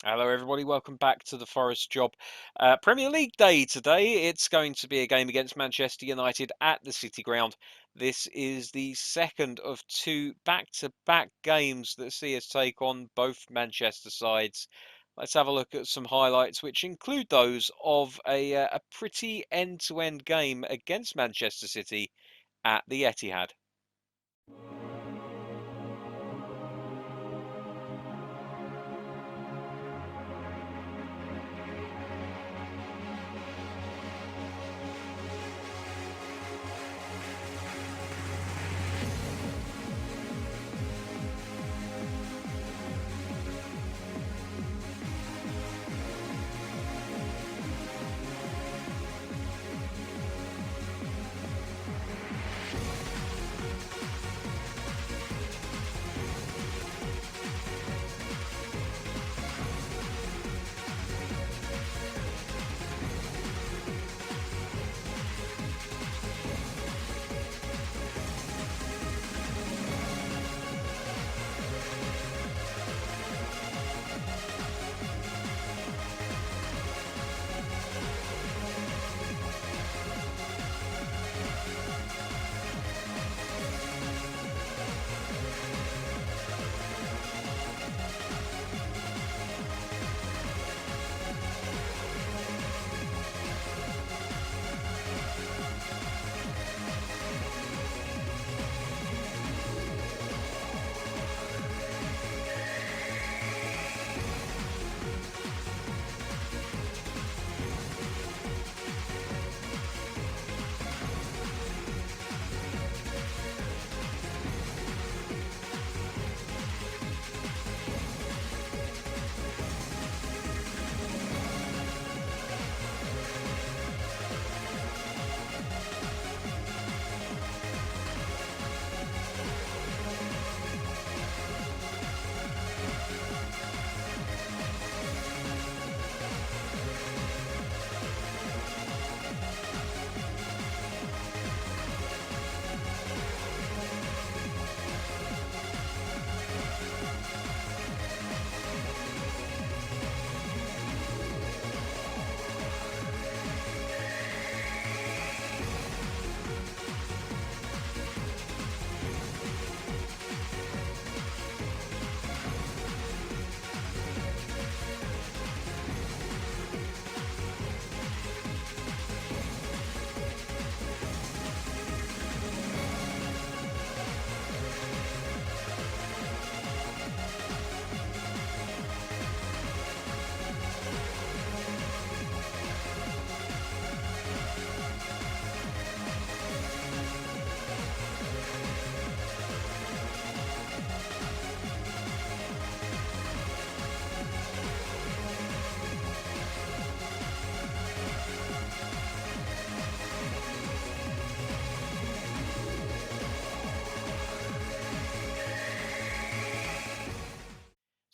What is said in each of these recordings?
Hello everybody, welcome back to the Forest Job. Premier League day today. It's going to be a game against Manchester United at the City Ground. This is the second of two back-to-back games that see us take on both Manchester sides. Let's have a look at some highlights, which include those of a pretty end-to-end game against Manchester City at the Etihad.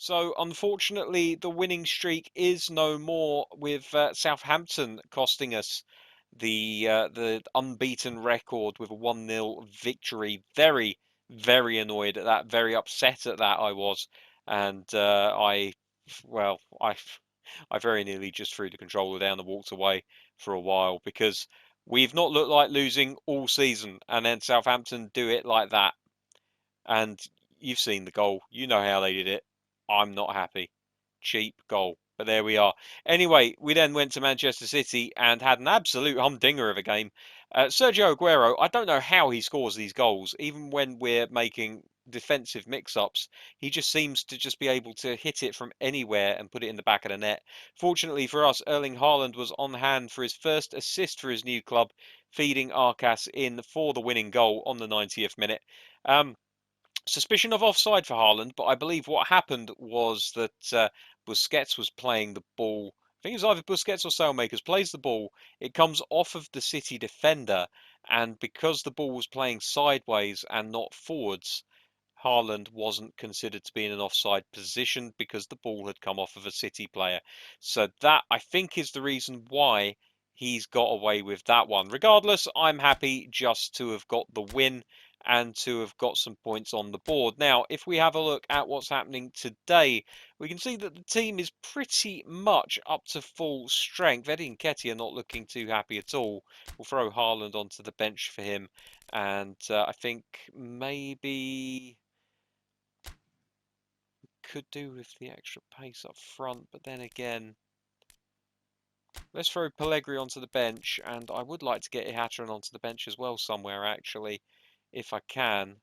So, unfortunately, the winning streak is no more, with Southampton costing us the unbeaten record with a 1-0 victory. Very, very annoyed at that. Very upset at that. I was, and well, I very nearly just threw the controller down and walked away for a while because we've not looked like losing all season, and then Southampton do it like that. And you've seen the goal. You know how they did it. I'm not happy. Cheap goal. But there we are. Anyway, we then went to Manchester City and had an absolute humdinger of a game. Sergio Aguero, I don't know how he scores these goals, even when we're making defensive mix-ups. He just seems to just be able to hit it from anywhere and put it in the back of the net. Fortunately for us, Erling Haaland was on hand for his first assist for his new club, feeding Arcas in for the winning goal on the 90th minute. Suspicion of offside for Haaland, but I believe what happened was that Busquets was playing the ball. I think it was either Busquets or Sailmakers plays the ball. It comes off of the City defender, and because the ball was playing sideways and not forwards, Haaland wasn't considered to be in an offside position because the ball had come off of a City player. So that, I think, is the reason why he's got away with that one. Regardless, I'm happy just to have got the win and to have got some points on the board. Now, if we have a look at what's happening today, we can see that the team is pretty much up to full strength. Eddie and Ketty are not looking too happy at all. We'll throw Haaland onto the bench for him, and I think maybe could do with the extra pace up front, but then again, let's throw Pellegrini onto the bench, and I would like to get Ihataren onto the bench as well somewhere, actually, if I can.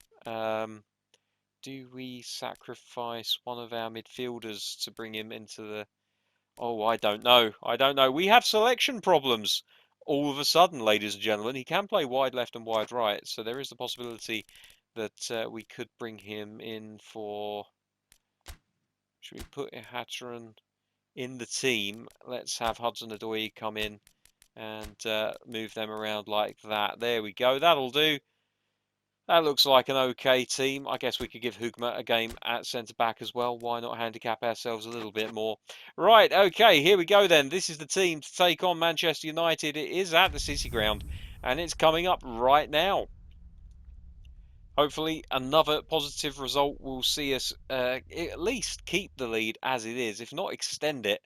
Do we sacrifice one of our midfielders to bring him into the... Oh, I don't know. I don't know. We have selection problems all of a sudden, ladies and gentlemen. He can play wide left and wide right, so there is the possibility that we could bring him in for... Should we put Ihataren in the team? Let's have Hudson-Odoi come in and move them around like that. There we go. That'll do. That looks like an okay team. I guess we could give Hugma a game at centre-back as well. Why not handicap ourselves a little bit more? Right, okay, here we go then. This is the team to take on Manchester United. It is at the City Ground, and it's coming up right now. Hopefully, another positive result will see us at least keep the lead as it is, if not extend it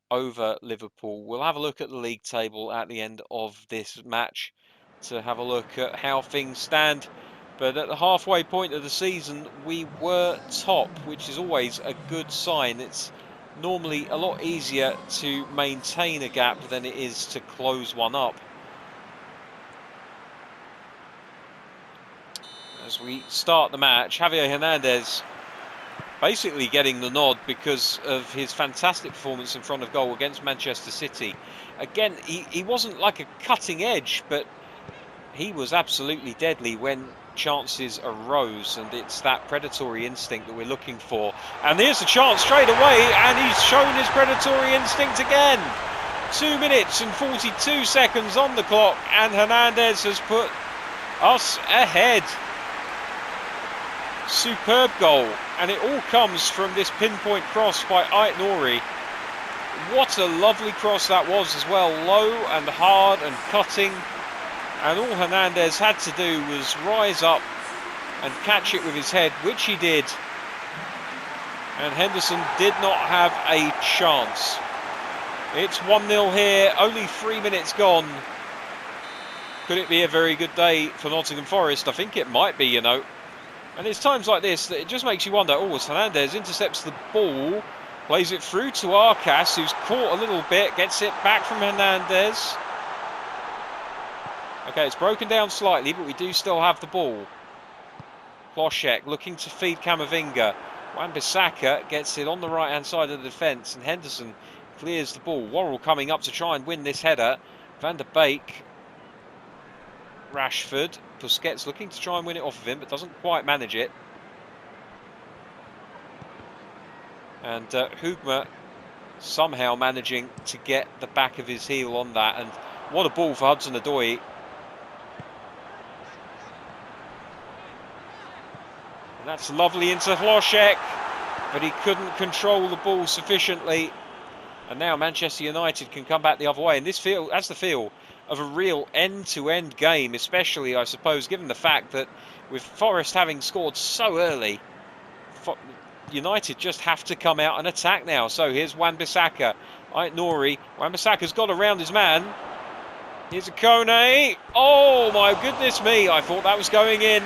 over Liverpool. We'll have a look at the league table at the end of this match to have a look at how things stand. But at the halfway point of the season, we were top, which is always a good sign. It's normally a lot easier to maintain a gap than it is to close one up. As we start the match, Javier Hernandez basically getting the nod because of his fantastic performance in front of goal against Manchester City. Again, he wasn't like a cutting edge, but he was absolutely deadly when chances arose, and it's that predatory instinct that we're looking for. And here's a chance straight away, and he's shown his predatory instinct again. 2 minutes and 42 seconds on the clock, and Hernandez has put us ahead. Superb goal, and it all comes from this pinpoint cross by Ait-Nouri. What a lovely cross that was as well, low and hard and cutting, and all Hernandez had to do was rise up and catch it with his head, which he did, and Henderson did not have a chance. It's 1-0 here, only 3 minutes gone. Could it be a very good day for Nottingham Forest? I think it might be, you know. And it's times like this that it just makes you wonder, as Hernandez intercepts the ball, plays it through to Arcas, who's caught a little bit, gets it back from Hernandez. Okay, it's broken down slightly, but we do still have the ball. Ploshek looking to feed Camavinga. Wan-Bissaka gets it on the right-hand side of the defence, and Henderson clears the ball. Worrell coming up to try and win this header. Van der Beek. Rashford. Busquets looking to try and win it off of him, but doesn't quite manage it. And Hugma somehow managing to get the back of his heel on that. And what a ball for Hudson-Odoi. And that's lovely into Ploshek, but he couldn't control the ball sufficiently. And now Manchester United can come back the other way. And this has the feel of a real end-to-end game, especially, I suppose, given the fact that with Forest having scored so early, United just have to come out and attack now. So here's Wan-Bissaka. Ait-Nouri. Wan-Bissaka's got around his man. Here's a Kone. Oh, my goodness me. I thought that was going in.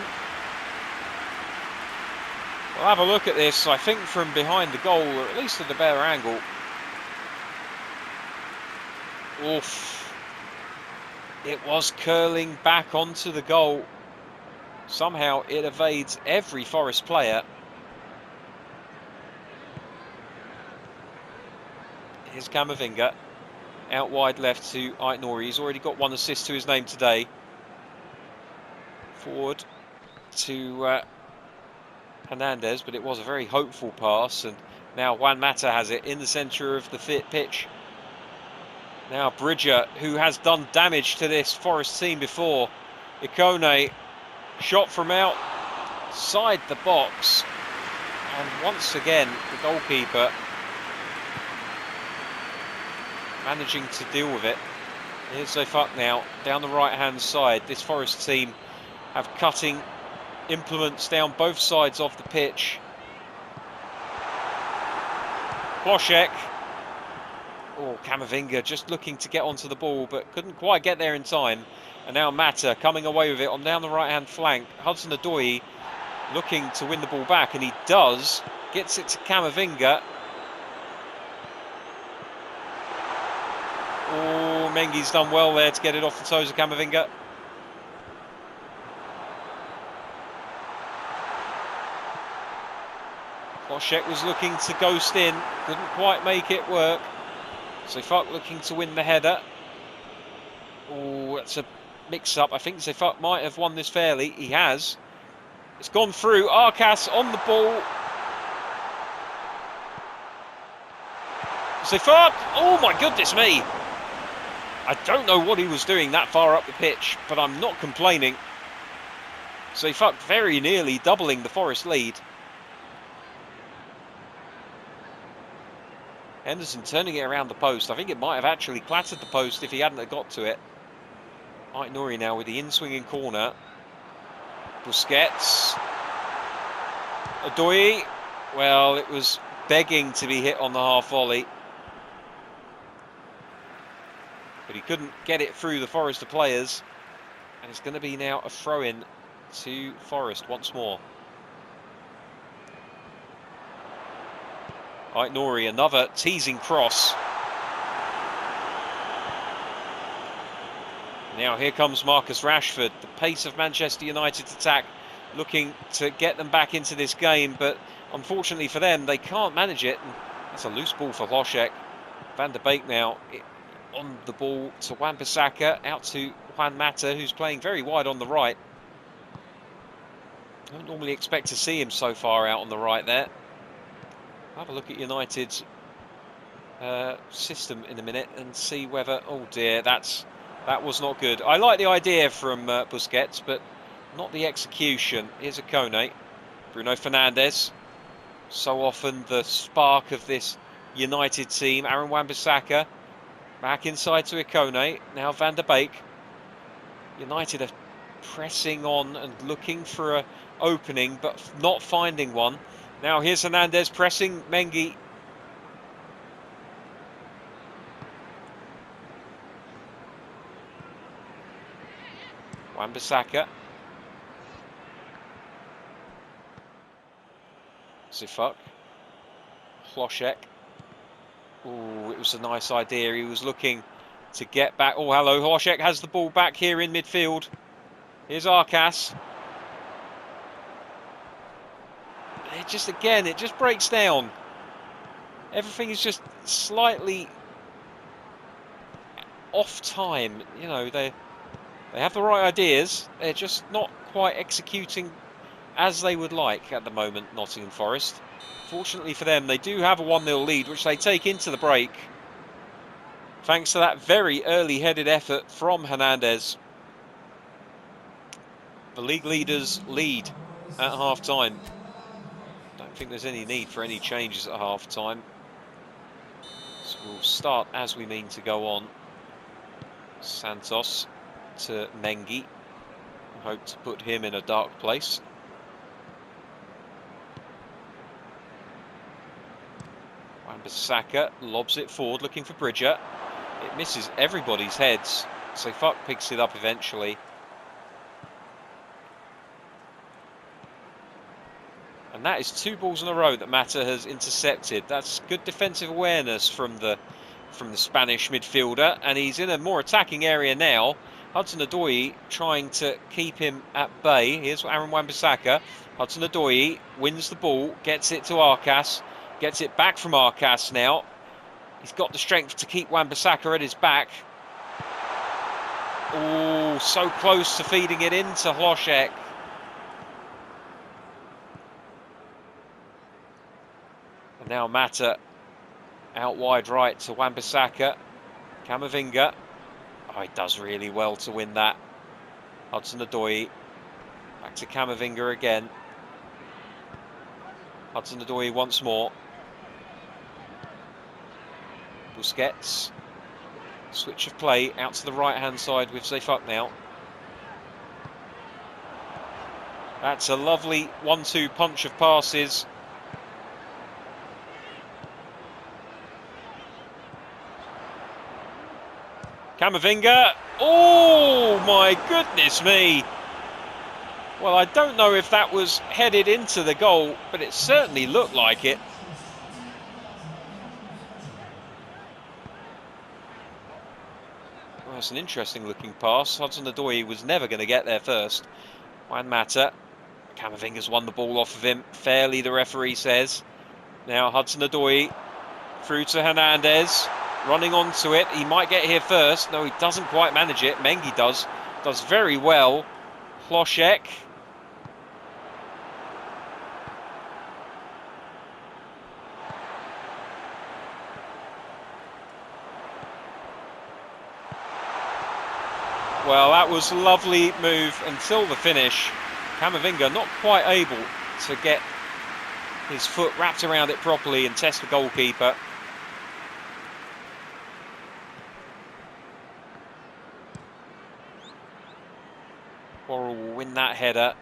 We'll have a look at this, I think, from behind the goal, or at least at a better angle. Oof. It was curling back onto the goal. Somehow it evades every Forest player. Here's Camavinga. Out wide left to Ait-Nouri. He's already got one assist to his name today. Forward to Hernandez, but it was a very hopeful pass. And now Juan Mata has it in the centre of the pitch. Now Bridger, who has done damage to this Forest team before. Ikone, shot from outside the box. And once again, the goalkeeper managing to deal with it. Here's Zefuk now, down the right-hand side. This Forest team have cutting implements down both sides of the pitch. Hlošek. Oh, Camavinga just looking to get onto the ball, but couldn't quite get there in time. And now Mata coming away with it on down the right-hand flank. Hudson-Odoi looking to win the ball back, and he does. Gets it to Camavinga. Oh, Mengi's done well there to get it off the toes of Camavinga. Hlošek was looking to ghost in, couldn't quite make it work. Zefuk looking to win the header. Oh, that's a mix-up. I think Zefuk might have won this fairly. He has. It's gone through. Arcas on the ball. Zefuk! Oh my goodness me! I don't know what he was doing that far up the pitch, but I'm not complaining. Zefuk very nearly doubling the Forest lead. Henderson turning it around the post. I think it might have actually clattered the post if he hadn't have got to it. Ait-Nouri now with the in-swinging corner. Busquets. Odoi. Well, it was begging to be hit on the half volley. But he couldn't get it through the Forester players. And it's going to be now a throw-in to Forest once more. Ait-Nouri, another teasing cross. Now here comes Marcus Rashford. The pace of Manchester United's attack looking to get them back into this game, but unfortunately for them, they can't manage it. And that's a loose ball for Hlošek. Van der Beek now on the ball to Wan-Bissaka, out to Juan Mata, who's playing very wide on the right. I don't normally expect to see him so far out on the right there. Have a look at United's system in a minute and see whether... Oh dear, that was not good. I like the idea from Busquets, but not the execution. Here's a Kone. Bruno Fernandes. So often the spark of this United team. Aaron Wan-Bissaka back inside to Ikone. Now Van der Beek. United are pressing on and looking for an opening, but not finding one. Now here's Hernandez pressing Mengi. Wan-Bissaka. Zefuk. Hlošek. Oh, it was a nice idea. He was looking to get back. Oh, hello. Hlošek has the ball back here in midfield. Here's Arcas. It just breaks down. Everything is just slightly off time. You know, they have the right ideas. They're just not quite executing as they would like at the moment, Nottingham Forest. Fortunately for them, they do have a 1-0 lead, which they take into the break. Thanks to that very early headed effort from Hernandez. The league leaders lead at half-time. Don't think there's any need for any changes at half-time. So we'll start as we mean to go on. Santos to Mengi. Hope to put him in a dark place. Wan-Bissaka lobs it forward, looking for Bridger. It misses everybody's heads. Zefuk picks it up eventually. And that is 2 balls in a row that Mata has intercepted. That's good defensive awareness from the Spanish midfielder, and he's in a more attacking area now. Hudson-Odoi trying to keep him at bay. Here's Aaron Wan-Bissaka. Hudson-Odoi wins the ball, gets it to Arcas, gets it back from Arcas now. He's got the strength to keep Wan-Bissaka at his back. Oh, so close to feeding it into Hlošek. And now Mata out wide right to Wan-Bissaka. Camavinga. Oh, he does really well to win that. Hudson-Odoi. Back to Camavinga again. Hudson-Odoi once more. Busquets. Switch of play out to the right-hand side with Zefuk now. That's a lovely 1-2 punch of passes. Camavinga. Oh, my goodness me. Well, I don't know if that was headed into the goal, but it certainly looked like it. Well, that's an interesting looking pass. Hudson-Odoi was never going to get there first. Juan Mata. Camavinga's won the ball off of him. Fairly, the referee says. Now Hudson-Odoi through to Hernandez. Running onto it. He might get here first. No, he doesn't quite manage it. Mengi does. Does very well. Hlošek. Well, that was a lovely move until the finish. Camavinga not quite able to get his foot wrapped around it properly and test the goalkeeper. Worrell will win that header.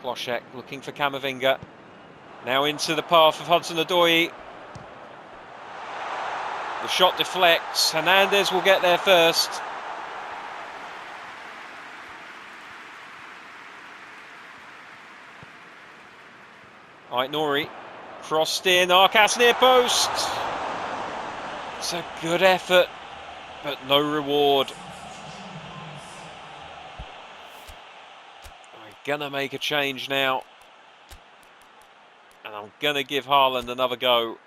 Hlošek looking for Camavinga. Now into the path of Hudson-Odoi. The shot deflects. Hernandez will get there first. Nori crossed in. Arcas near post. It's a good effort, but no reward. I'm gonna make a change now, and I'm gonna give Haaland another go.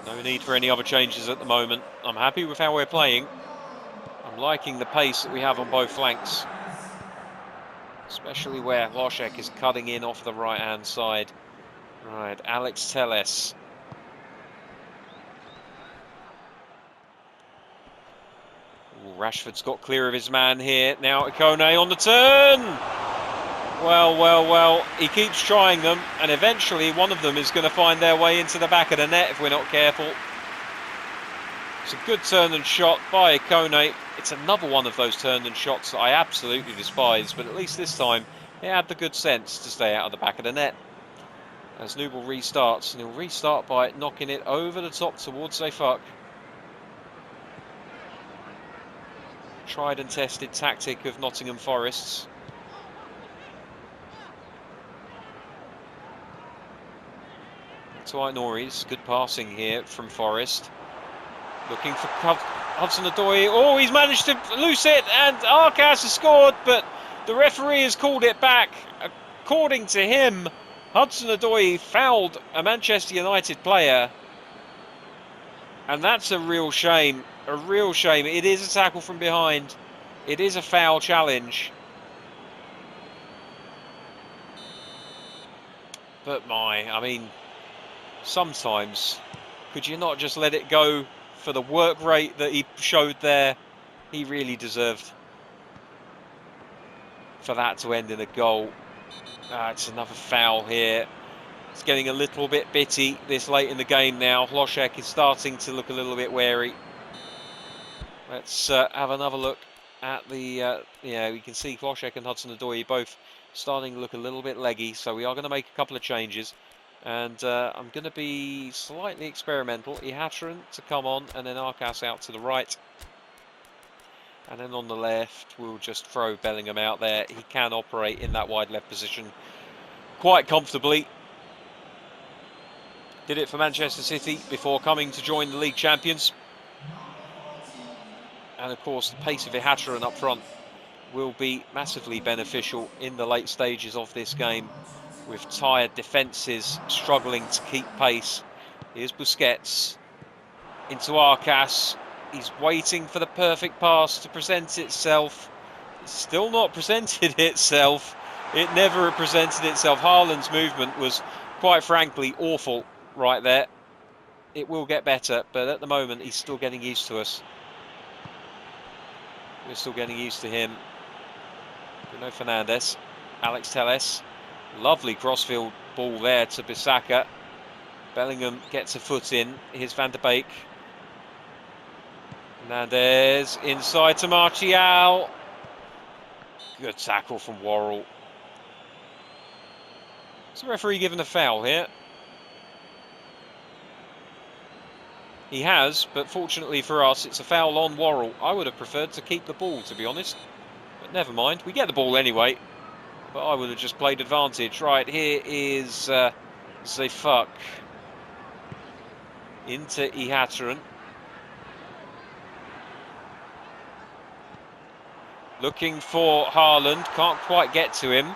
No need for any other changes at the moment. I'm happy with how we're playing. I'm liking the pace that we have on both flanks, especially where Hlošek is cutting in off the right-hand side. Right, Alex Telles. Ooh, Rashford's got clear of his man here. Now Ikone on the turn. Well, he keeps trying them, and eventually one of them is going to find their way into the back of the net if we're not careful. It's a good turn and shot by Ikone. It's another one of those turn and shots that I absolutely despise, but at least this time he had the good sense to stay out of the back of the net. As Nubel restarts, and he'll restart by knocking it over the top towards Zayfuck. Tried and tested tactic of Nottingham Forest's. To Nori's good passing here from Forest. Looking for Hudson-Odoi. Oh, he's managed to loose it, and Arcas has scored, but the referee has called it back. According to him, Hudson-Odoi fouled a Manchester United player, and that's a real shame. A real shame. It is a tackle from behind. It is a foul challenge. But I mean, sometimes could you not just let it go for the work rate that he showed there? He really deserved for that to end in a goal. It's another foul here. It's getting a little bit bitty this late in the game now. Hlošek is starting to look a little bit wary. Let's have another look at the... yeah, we can see Hlošek and Hudson-Odoi both starting to look a little bit leggy, so we are going to make a couple of changes. And I'm going to be slightly experimental. Ihatran to come on, and then Arcas out to the right. And then on the left, we'll just throw Bellingham out there. He can operate in that wide left position quite comfortably. Did it for Manchester City before coming to join the league champions. And of course, the pace of Ihatran up front will be massively beneficial in the late stages of this game, with tired defences struggling to keep pace. Here's Busquets into Arcas. He's waiting for the perfect pass to present itself. It's still not presented itself. It never presented itself. Haaland's movement was, quite frankly, awful right there. It will get better, but at the moment he's still getting used to us. We're still getting used to him. Bruno Fernandes, Alex Telles. Lovely crossfield ball there to Bissaka. Bellingham gets a foot in. Here's Van der Beek. Hernandez inside to Martial. Good tackle from Worrell. Is the referee given a foul here? He has, but fortunately for us, it's a foul on Worrell. I would have preferred to keep the ball, to be honest. But never mind. We get the ball anyway. But I would have just played advantage. Right, here is Zefuk into Ihataren. Looking for Haaland. Can't quite get to him.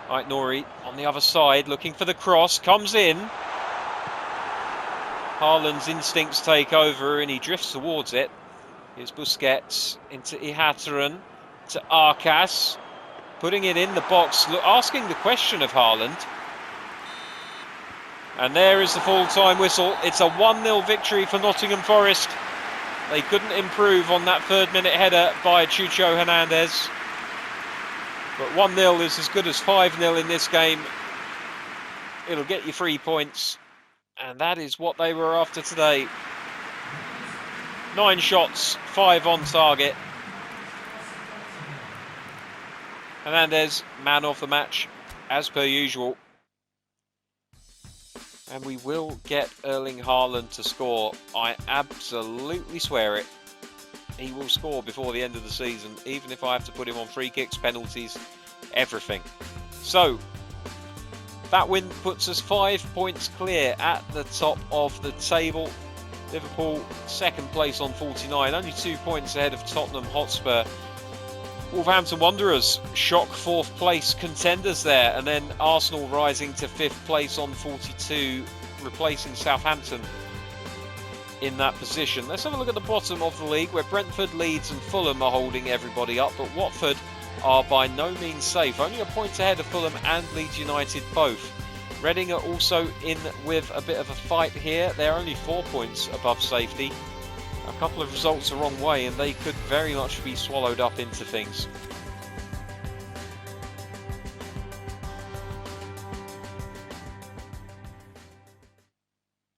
Right, Nori on the other side, looking for the cross, comes in. Haaland's instincts take over and he drifts towards it. Here's Busquets into Ihataren to Arcas, putting it in the box, asking the question of Haaland. And there is the full-time whistle. It's a 1-0 victory for Nottingham Forest. They couldn't improve on that third-minute header by Chucho Hernandez. But 1-0 is as good as 5-0 in this game. It'll get you 3 points. And that is what they were after today. 9 shots, 5 on target. Hernandez, man of the match, as per usual. And we will get Erling Haaland to score. I absolutely swear it. He will score before the end of the season, even if I have to put him on free kicks, penalties, everything. So, that win puts us 5 points clear at the top of the table. Liverpool, second place on 49, only 2 points ahead of Tottenham Hotspur. Wolverhampton Wanderers, shock 4th place contenders there, and then Arsenal rising to 5th place on 42, replacing Southampton in that position. Let's have a look at the bottom of the league, where Brentford, Leeds and Fulham are holding everybody up, but Watford are by no means safe, only a point ahead of Fulham and Leeds United both. Reading are also in with a bit of a fight here. They're only 4 points above safety. A couple of results the wrong way and they could very much be swallowed up into things.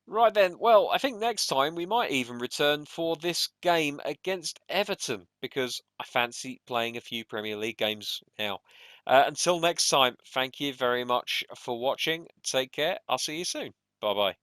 Right then, well, I think next time we might even return for this game against Everton, because I fancy playing a few Premier League games now. Until next time, thank you very much for watching. Take care. I'll see you soon. Bye-bye.